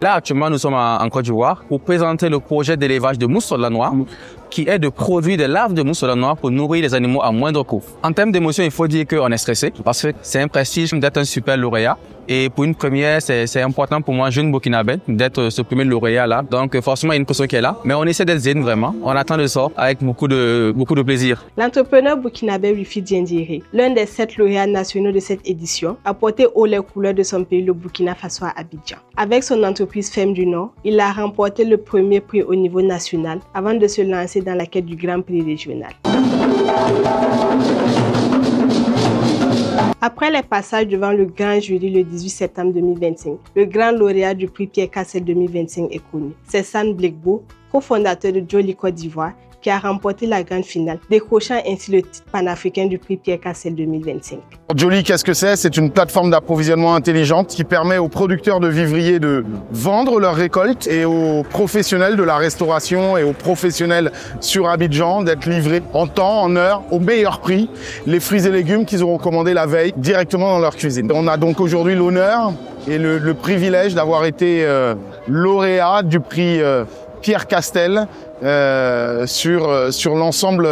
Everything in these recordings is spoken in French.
Là, actuellement, nous sommes en Côte d'Ivoire pour présenter le projet d'élevage de mousse soda noire qui est de produire des larves de mousse soda noire pour nourrir les animaux à moindre coût. En termes d'émotion, il faut dire qu'on est stressé parce que c'est un prestige d'être un super lauréat. Et pour une première, c'est important pour moi, jeune burkinabé, d'être ce premier lauréat-là. Donc forcément, il y a une pression qui est là. Mais on essaie d'être zen vraiment. On attend le sort avec beaucoup de plaisir. L'entrepreneur burkinabé Wifi Diendéré, l'un des 7 lauréats nationaux de cette édition, a porté haut les couleurs de son pays, le Burkina Faso à Abidjan. Avec son entreprise Femme du Nord, il a remporté le premier prix au niveau national avant de se lancer dans la quête du Grand Prix régional. Après les passages devant le grand jury le 18 septembre 2025, le grand lauréat du prix Pierre Cassel 2025 est connu. C'est San Blekbo, cofondateur de Joli Côte d'Ivoire, qui a remporté la grande finale, décrochant ainsi le titre panafricain du prix Pierre Cassel 2025. Joli, qu'est-ce que c'est? C'est une plateforme d'approvisionnement intelligente qui permet aux producteurs de vivriers de vendre leurs récoltes et aux professionnels de la restauration et aux professionnels sur Abidjan d'être livrés en temps, en heure, au meilleur prix, les fruits et légumes qu'ils auront commandés la veille directement dans leur cuisine. On a donc aujourd'hui l'honneur et le privilège d'avoir été lauréat du prix Pierre Castel sur l'ensemble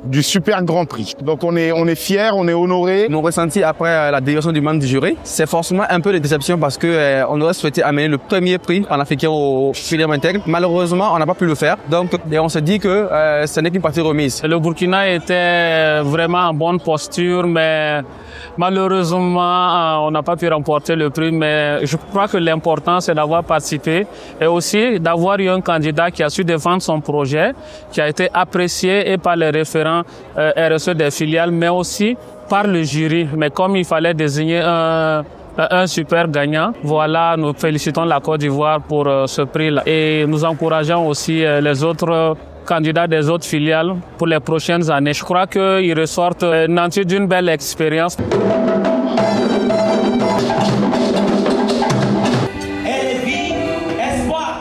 du super grand prix. Donc on est fiers, on est honorés. Nos ressentis après la délibération du membre du jury, c'est forcément un peu de déception parce que on aurait souhaité amener le premier prix panafricain au filière intègre. Malheureusement, on n'a pas pu le faire. Donc on se dit que ce n'est qu'une partie remise. Le Burkina était vraiment en bonne posture, mais malheureusement, on n'a pas pu remporter le prix. Mais je crois que l'important, c'est d'avoir participé et aussi d'avoir eu un candidat qui a su défendre son projet, qui a été apprécié et par les référents RSE des filiales, mais aussi par le jury. Mais comme il fallait désigner un super gagnant, voilà, nous félicitons la Côte d'Ivoire pour ce prix-là. Et nous encourageons aussi les autres candidats des autres filiales pour les prochaines années. Je crois qu'ils ressortent nantis d'une belle expérience.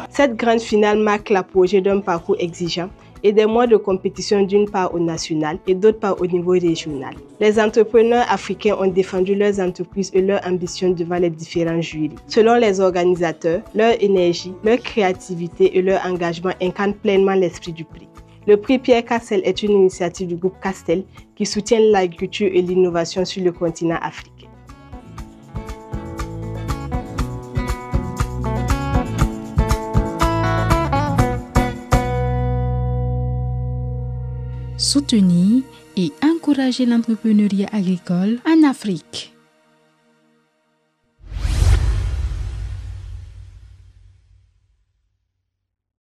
Cette grande finale marque l'apogée d'un parcours exigeant et des mois de compétition d'une part au national et d'autre part au niveau régional. Les entrepreneurs africains ont défendu leurs entreprises et leurs ambitions devant les différents jurys. Selon les organisateurs, leur énergie, leur créativité et leur engagement incarnent pleinement l'esprit du prix. Le prix Pierre Cassel est une initiative du groupe Castel qui soutient l'agriculture et l'innovation sur le continent africain. Soutenir et encourager l'entrepreneuriat agricole en Afrique.